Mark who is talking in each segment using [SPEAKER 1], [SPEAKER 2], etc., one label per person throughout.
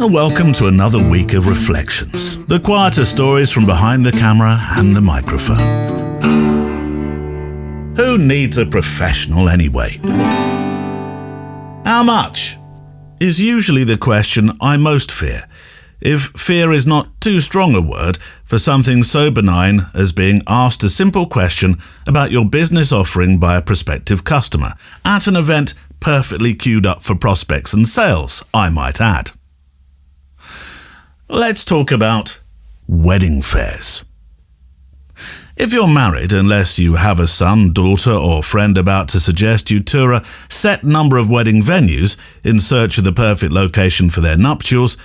[SPEAKER 1] and welcome to another week of reflections, the quieter stories from behind the camera and the microphone. Who needs a professional anyway? How much? Is usually the question I most fear, if fear is not too strong a word for something so benign as being asked a simple question about your business offering by a prospective customer at an event perfectly queued up for prospects and sales, I might add. Let's talk about wedding fares. If you're married, unless you have a son, daughter or friend about to suggest you tour a set number of wedding venues in search of the perfect location for their nuptials,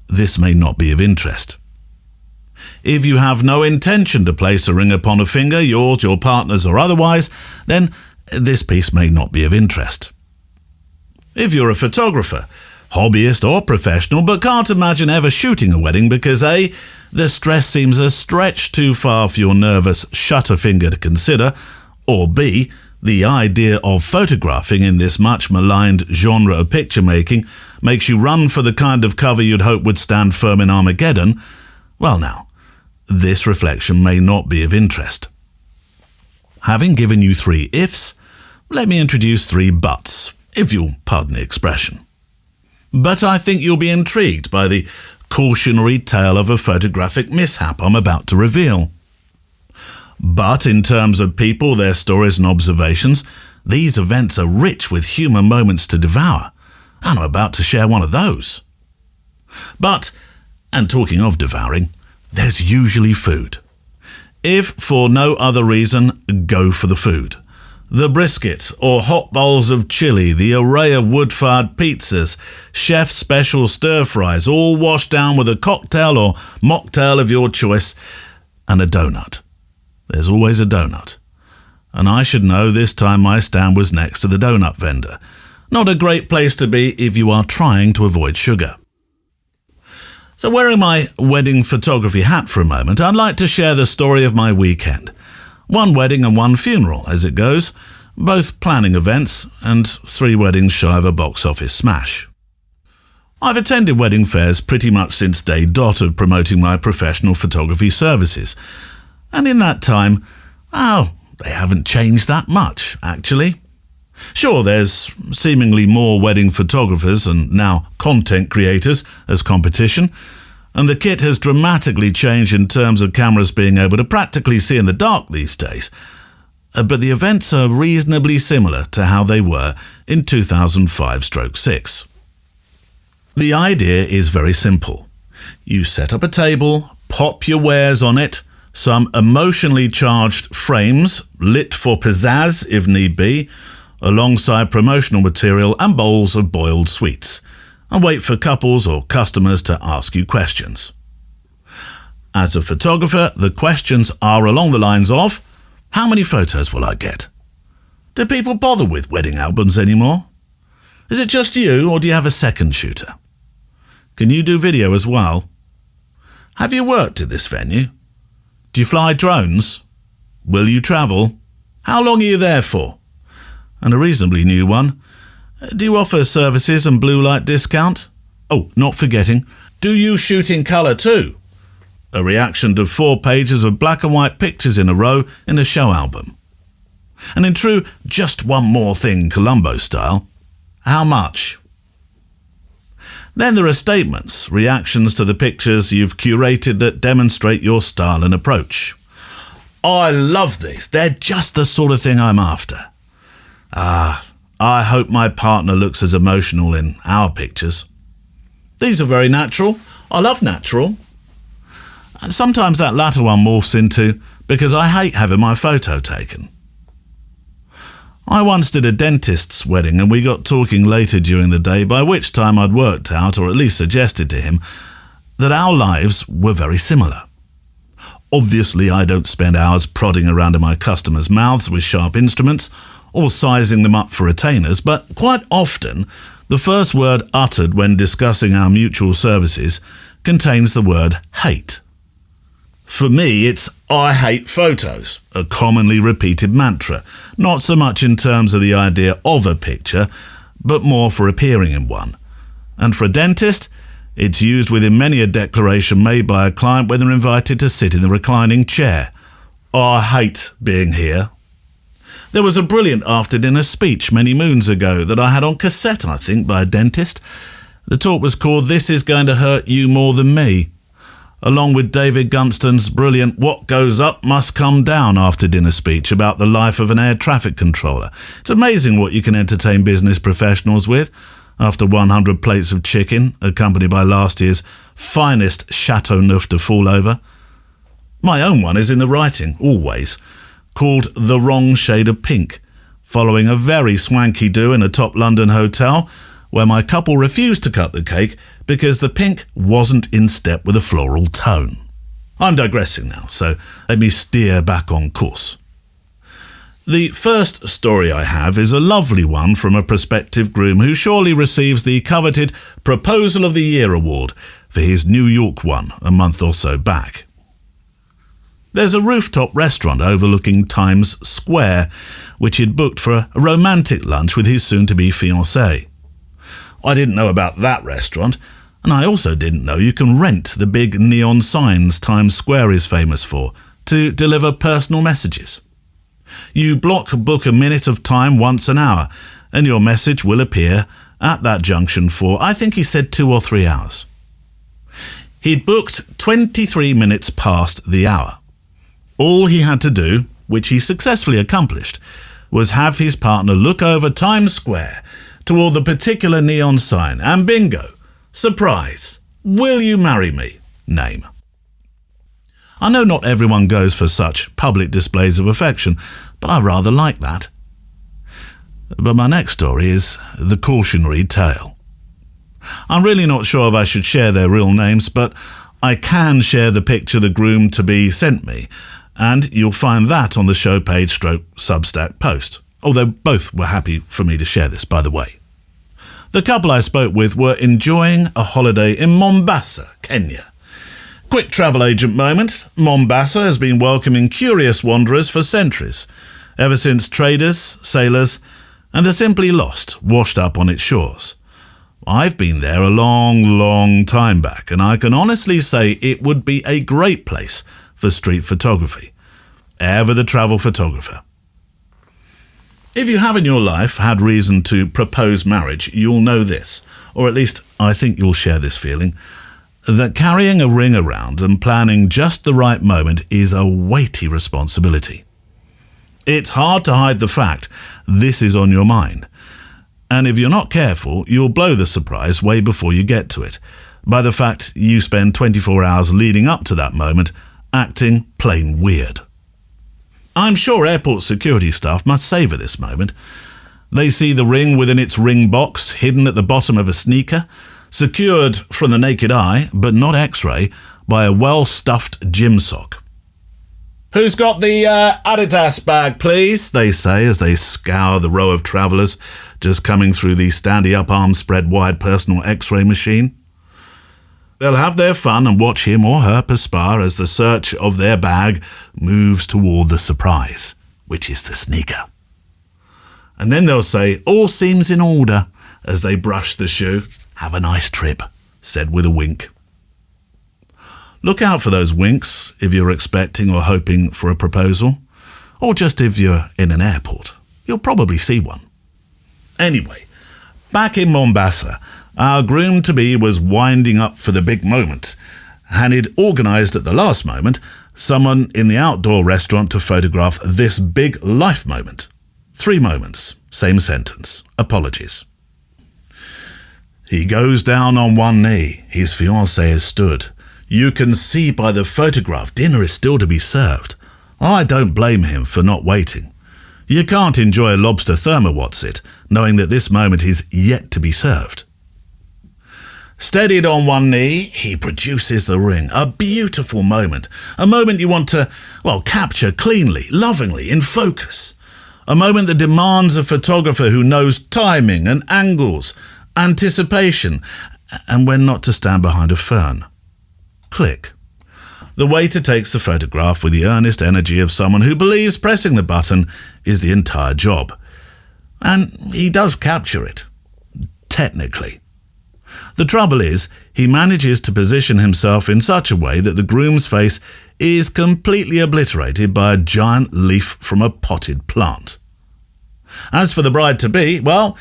[SPEAKER 1] this may not be of interest. If you have no intention to place a ring upon a finger, yours, your partner's or otherwise, then this piece may not be of interest. If you're a photographer, hobbyist or professional, but can't imagine ever shooting a wedding because A, the stress seems a stretch too far for your nervous shutter finger to consider, or B, the idea of photographing in this much maligned genre of picture making makes you run for the kind of cover you'd hope would stand firm in Armageddon, well now, this reflection may not be of interest. Having given you 3 ifs, let me introduce 3 buts, if you'll pardon the expression. But I think you'll be intrigued by the cautionary tale of a photographic mishap I'm about to reveal. But in terms of people, their stories and observations, these events are rich with human moments to devour, and I'm about to share one of those. But, and talking of devouring, there's usually food. If for no other reason, go for the food. The brisket or hot bowls of chili, the array of wood-fired pizzas, chef's special stir-fries, all washed down with a cocktail or mocktail of your choice, and a donut. There's always a donut. And I should know this time my stand was next to the donut vendor. Not a great place to be if you are trying to avoid sugar. So wearing my wedding photography hat for a moment, I'd like to share the story of my weekend. 1 wedding and 1 funeral, as it goes, both planning events, and 3 weddings shy of a box office smash. I've attended wedding fairs pretty much since day dot of promoting my professional photography services, and in that time, they haven't changed that much, actually. Sure, there's seemingly more wedding photographers and now content creators as competition, and the kit has dramatically changed in terms of cameras being able to practically see in the dark these days. But the events are reasonably similar to how they were in 2005/6. The idea is very simple. You set up a table, pop your wares on it, some emotionally charged frames, lit for pizzazz if need be, alongside promotional material and bowls of boiled sweets, and wait for couples or customers to ask you questions. As a photographer, the questions are along the lines of, how many photos will I get? Do people bother with wedding albums anymore? Is it just you, or do you have a second shooter? Can you do video as well? Have you worked at this venue? Do you fly drones? Will you travel? How long are you there for? And a reasonably new one, do you offer services and blue light discount? Oh, not forgetting, do you shoot in colour too? A reaction to 4 pages of black and white pictures in a row in a show album. And in true just one more thing Columbo style, how much? Then there are statements, reactions to the pictures you've curated that demonstrate your style and approach. I love these, they're just the sort of thing I'm after. I hope my partner looks as emotional in our pictures. These are very natural. I love natural. And sometimes that latter one morphs into, because I hate having my photo taken. I once did a dentist's wedding and we got talking later during the day, by which time I'd worked out, or at least suggested to him, that our lives were very similar. Obviously, I don't spend hours prodding around in my customers' mouths with sharp instruments, or sizing them up for retainers, but quite often, the first word uttered when discussing our mutual services contains the word hate. For me, it's I hate photos, a commonly repeated mantra, not so much in terms of the idea of a picture, but more for appearing in one. And for a dentist, It's used within many a declaration made by a client when they're invited to sit in the reclining chair. Oh, I hate being here. There was a brilliant after-dinner speech many moons ago that I had on cassette, I think, by a dentist. The talk was called This Is Going to Hurt You More Than Me, along with David Gunston's brilliant What Goes Up Must Come Down after-dinner speech about the life of an air traffic controller. It's amazing what you can entertain business professionals with after 100 plates of chicken, accompanied by last year's finest Chateau Neuf to fall over. My own one is in the writing, always, called The Wrong Shade of Pink, following a very swanky do in a top London hotel where my couple refused to cut the cake because the pink wasn't in step with a floral tone. I'm digressing now, so let me steer back on course. The first story I have is a lovely one from a prospective groom who surely receives the coveted Proposal of the Year award for his New York one a month or so back. There's a rooftop restaurant overlooking Times Square, which he'd booked for a romantic lunch with his soon-to-be fiancée. I didn't know about that restaurant, and I also didn't know you can rent the big neon signs Times Square is famous for to deliver personal messages. You book a minute of time once an hour, and your message will appear at that junction for, I think he said 2 or 3 hours. He'd booked 23 minutes past the hour. All he had to do, which he successfully accomplished, was have his partner look over Times Square toward the particular neon sign, and bingo, surprise, will you marry me? Name. I know not everyone goes for such public displays of affection, but I rather like that. But my next story is the cautionary tale. I'm really not sure if I should share their real names, but I can share the picture the groom-to-be sent me, and you'll find that on the show page / Substack post, although both were happy for me to share this, by the way. The couple I spoke with were enjoying a holiday in Mombasa, Kenya. Quick travel agent moment, Mombasa has been welcoming curious wanderers for centuries, ever since traders, sailors, and the simply lost washed up on its shores. I've been there a long, long time back, and I can honestly say it would be a great place for street photography. Ever the travel photographer. If you have in your life had reason to propose marriage, you'll know this, or at least I think you'll share this feeling, that carrying a ring around and planning just the right moment is a weighty responsibility. It's hard to hide the fact this is on your mind. And if you're not careful, you'll blow the surprise way before you get to it, by the fact you spend 24 hours leading up to that moment acting plain weird. I'm sure airport security staff must savour this moment. They see the ring within its ring box, hidden at the bottom of a sneaker, secured from the naked eye, but not X-ray, by a well-stuffed gym sock. "Who's got the Adidas bag, please?" they say as they scour the row of travellers just coming through the standy-up arms spread wide personal X-ray machine. They'll have their fun and watch him or her perspire as the search of their bag moves toward the surprise, which is the sneaker. And then they'll say, "All seems in order," as they brush the shoe. "Have a nice trip," said with a wink. Look out for those winks if you're expecting or hoping for a proposal, or just if you're in an airport. You'll probably see one. Anyway, back in Mombasa, our groom-to-be was winding up for the big moment, and he'd organised at the last moment someone in the outdoor restaurant to photograph this big life moment. 3 moments, same sentence, apologies. He goes down on one knee, his fiancée has stood. You can see by the photograph dinner is still to be served. I don't blame him for not waiting. You can't enjoy a lobster thermowatsit knowing that this moment is yet to be served. Steadied on one knee, he produces the ring. A beautiful moment. A moment you want to, capture cleanly, lovingly, in focus. A moment that demands a photographer who knows timing and angles, anticipation, and when not to stand behind a fern. Click. The waiter takes the photograph with the earnest energy of someone who believes pressing the button is the entire job. And he does capture it. Technically. The trouble is, he manages to position himself in such a way that the groom's face is completely obliterated by a giant leaf from a potted plant. As for the bride-to-be, well,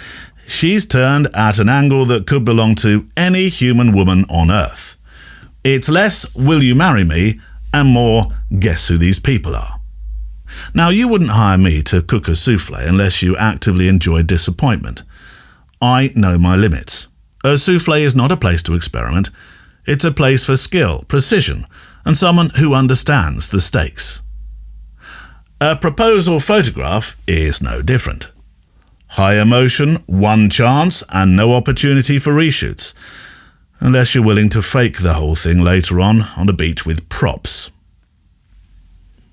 [SPEAKER 1] she's turned at an angle that could belong to any human woman on earth. It's less, will you marry me, and more, guess who these people are. Now, you wouldn't hire me to cook a soufflé unless you actively enjoy disappointment. I know my limits. A soufflé is not a place to experiment. It's a place for skill, precision, and someone who understands the stakes. A proposal photograph is no different. High emotion, one chance, and no opportunity for reshoots, unless you're willing to fake the whole thing later on a beach with props.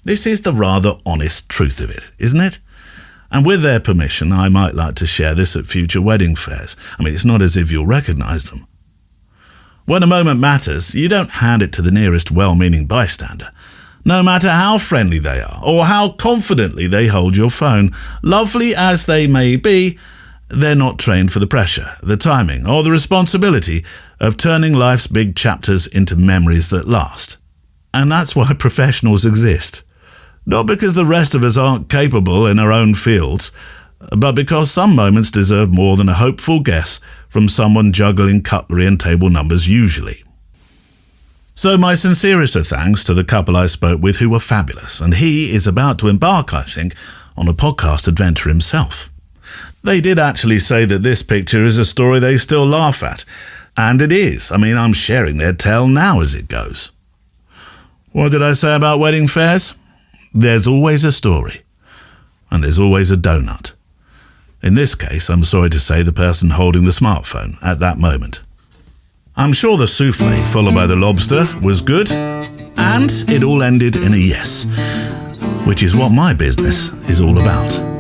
[SPEAKER 1] This is the rather honest truth of it, isn't it? And with their permission, I might like to share this at future wedding fairs. I mean, it's not as if you'll recognise them. When a moment matters, you don't hand it to the nearest well-meaning bystander. No matter how friendly they are, or how confidently they hold your phone, lovely as they may be, they're not trained for the pressure, the timing, or the responsibility of turning life's big chapters into memories that last. And that's why professionals exist. Not because the rest of us aren't capable in our own fields, but because some moments deserve more than a hopeful guess from someone juggling cutlery and table numbers usually. So my sincerest of thanks to the couple I spoke with who were fabulous, and he is about to embark, I think, on a podcast adventure himself. They did actually say that this picture is a story they still laugh at, and it is. I mean, I'm sharing their tale now as it goes. What did I say about wedding fairs? There's always a story, and there's always a donut. In this case, I'm sorry to say the person holding the smartphone at that moment. I'm sure the soufflé, followed by the lobster, was good, and it all ended in a yes, which is what my business is all about.